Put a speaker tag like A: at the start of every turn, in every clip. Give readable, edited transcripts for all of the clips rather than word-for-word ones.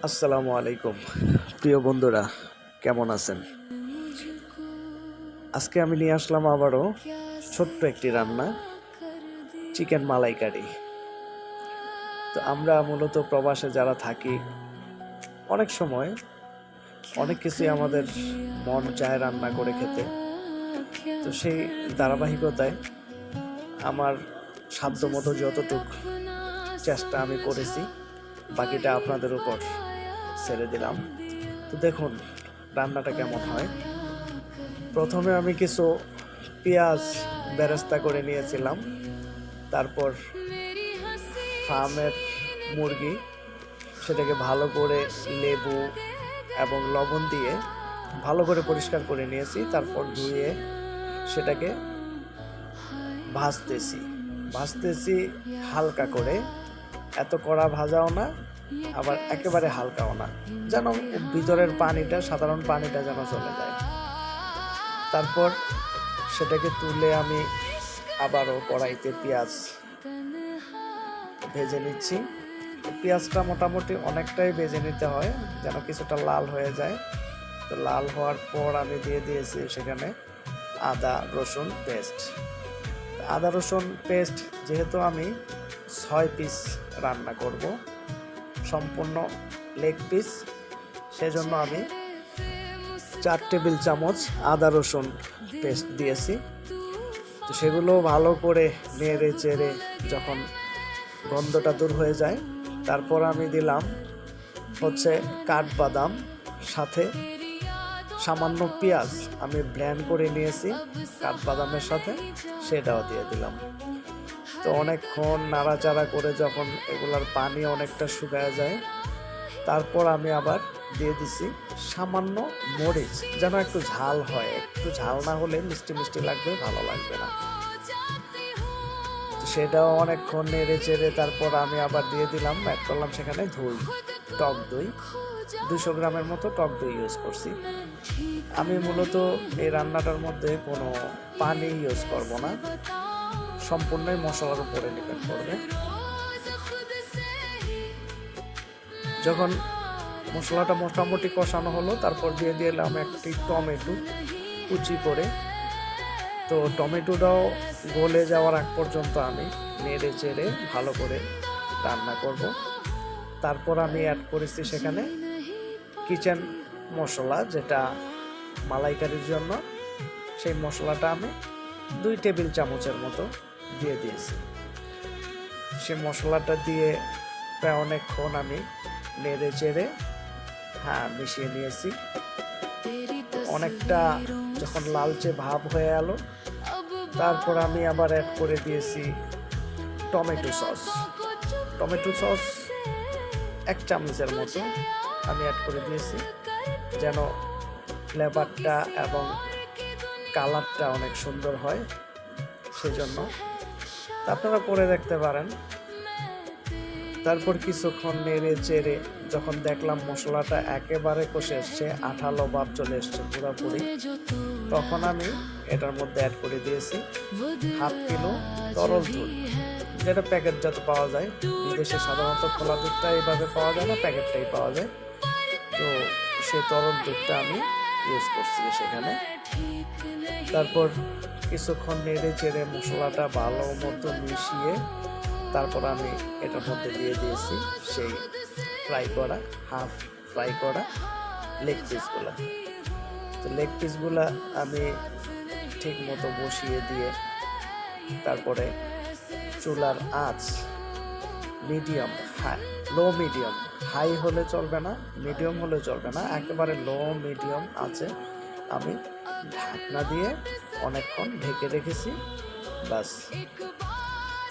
A: আসসালামু আলাইকুম প্রিয় বন্ধুরা, কেমন আছেন? আজকে আমি নিয়ে আসলাম আবারও ছোট্ট একটি রান্না, চিকেন মালাইকারি। তো আমরা মূলত প্রবাসে যারা থাকি, অনেক সময় অনেক কিছুই আমাদের মন চায় রান্না করে খেতে। তো সেই ধারাবাহিকতায় আমার সাধ্যমতো যতটুক চেষ্টা আমি করেছি, বাকিটা আপনাদের উপর ছেড়ে দিলাম। তো দেখুন রান্নাটা কেমন হয়। প্রথমে আমি কিছু পেঁয়াজ বেরেস্তা করে নিয়েছিলাম। তারপর ফার্মের মুরগি, সেটাকে ভালো করে লেবু এবং লবণ দিয়ে ভালো করে পরিষ্কার করে নিয়েছি। তারপর ধুয়ে সেটাকে ভাজতেছি হালকা করে, এত কড়া ভাজাও না, আবার একেবারে হালকাও না, যেন ভিতরের পানিটা, সাধারণ পানিটা যেন চলে যায়। তারপর সেটাকে তুলে আমি আবারও কড়াইতে পেঁয়াজ ভেজে নিচ্ছি। পেঁয়াজটা মোটামুটি অনেকটাই ভেজে নিতে হয়, যেন কিছুটা লাল হয়ে যায়। তো লাল হওয়ার পর আমি দিয়ে দিয়েছি সেখানে আদা রসুন পেস্ট। যেহেতু আমি 6 পিস রান্না করব, সম্পূর্ণ লেগ পিস, সেজন্য আমি 4 টেবিল চামচ আদা রসুন পেস্ট দিয়েছি। তো সেগুলো ভালো করে নেড়ে চেড়ে যখন গন্ধটা দূর হয়ে যায়, তারপর আমি দিলাম কাঠবাদাম, সাথে সামান্য পেঁয়াজ আমি ব্লেন্ড করে নিয়েছি কাঠবাদামের সাথে, সেটাও দিয়ে দিলাম। তো অনেকক্ষণ নাড়াচাড়া করে যখন এগুলার পানি অনেকটা শুকায় যায়, তারপর আমি আবার দিয়ে দিছি সামান্য মরিচ, যেন একটু ঝাল হয়। একটু ঝাল না হলে মিষ্টি মিষ্টি লাগবে, ভালো লাগবে না। সেটাও অনেকক্ষণ নেড়ে চেড়ে তারপর আমি আবার দিয়ে দিলাম, অ্যাড করলাম সেখানে টক দই 200 গ্রামের মতো টক দই ইউজ করছি। আমি মূলত এই রান্নাটার মধ্যে কোনো পানি ইউজ করব না, সম্পূর্ণই মশলার উপরে ডিপেন্ড করবে। যখন মশলাটা মোটামুটি কষানো হলো, তারপর দিয়ে দিলাম একটি টমেটো কুচি করে। তো টমেটোটাও গলে যাওয়ার আগ পর্যন্ত আমি নেড়ে চেড়ে ভালো করে রান্না করব। তারপর আমি অ্যাড করেছি সেখানে কিচেন মশলা, যেটা মালাইকারির জন্য, সেই মশলাটা আমি 2 টেবিল চামচের মতো দিয়ে দিয়েছি। সেই মশলাটা দিয়ে প্রায় অনেকক্ষণ আমি নেড়ে চেড়ে মিশিয়ে নিয়েছি। অনেকটা যখন লালচে ভাব হয়ে এলো, তারপর আমি আবার অ্যাড করে দিয়েছি টমেটো সস 1 চামচের মতো আমি অ্যাড করে দিয়েছি, যেন ফ্লেভারটা এবং কালারটা অনেক সুন্দর হয়, সেজন্য আপনারা করে দেখতে পারেন। তারপর কিছুক্ষণ নেড়ে চেড়ে যখন দেখলাম মশলাটা একেবারে কষে এসছে, আঠালো ভাব চলে এসছে পুরোপুরি, তখন আমি এটার মধ্যে অ্যাড করে দিয়েছি 1/2 কিলো তরল দুধ, যেটা প্যাকেটজাত পাওয়া যায়। বিদেশে সাধারণত খোলা দুধটা এইভাবে পাওয়া যায় না, প্যাকেটটাই পাওয়া যায়। তো সেই তরল দুধটা আমি ইউজ করছি সেখানে। তারপর কিছুক্ষণ নেড়ে চেড়ে মশলাটা ভালো মতো মিশিয়ে তারপর আমি এটার মধ্যে দিয়ে দিয়েছি সেই হাফ ফ্রাই করা লেগ পিসগুলা। তো লেগ পিসগুলা আমি ঠিক মতো বসিয়ে দিয়ে তারপরে চুলার আঁচ মিডিয়াম হাই হলে চলবে না, মিডিয়াম হলে চলবে না, একেবারে লো মিডিয়াম আছে আমি ঢাকনা দিয়ে অনেকক্ষণ ঢেকে রেখেছি। বাস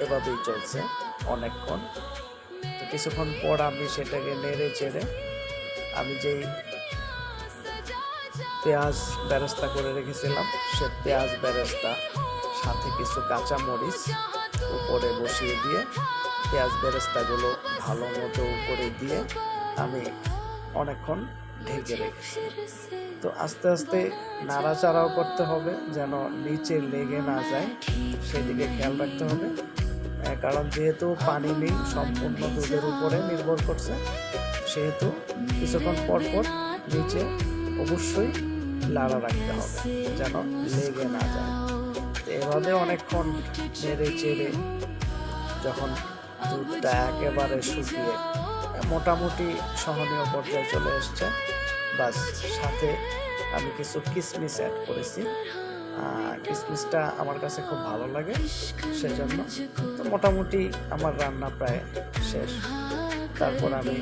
A: এভাবেই চলছে অনেকক্ষণ। তো কিছুক্ষণ পর আমি সেটাকে নেড়ে চেড়ে আমি যেই পেঁয়াজ বেরেস্তা করে রেখেছিলাম, সে পেঁয়াজ বেরেস্তা সাথে কিছু কাঁচা মরিচ উপরে বসিয়ে দিয়ে পেঁয়াজ বেরেস্তাগুলো ভালো মতো উপরে দিয়ে আমি অনেকক্ষণ ঢেকে রেখেছি। তো আস্তে আস্তে নাড়াচাড়াও করতে হবে, যেন নিচে লেগে না যায়, সেদিকে খেয়াল রাখতে হবে। কারণ যেহেতু পানি নেই, সম্পূর্ণ দুধের উপরে নির্ভর করছে, সেহেতু কিছুক্ষণ পর পর নিচে অবশ্যই লাড়া রাখতে হবে যেন লেগে না যায়। তো এভাবে অনেকক্ষণ নেড়ে চেড়ে যখন দুধটা একেবারে শুকিয়ে মোটামুটি সহনীয় পর্যায়ে চলে এসছে, বাস সাথে আমি কিছু কিশমিশ অ্যাড করেছি। কিশমিশটা আমার কাছে খুব ভালো লাগে, সেজন্য। তো মোটামুটি আমার রান্না প্রায় শেষ। তারপর আমি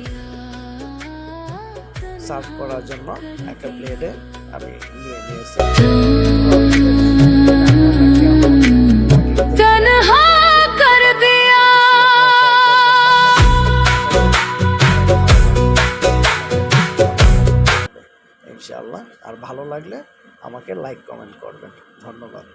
A: সার্ভ করার জন্য একটা প্লেটে আমি নিয়ে নিয়েছি। ইনশাআল্লাহ। আর ভালো লাগলে আমাকে লাইক কমেন্ট করবেন। ধন্যবাদ।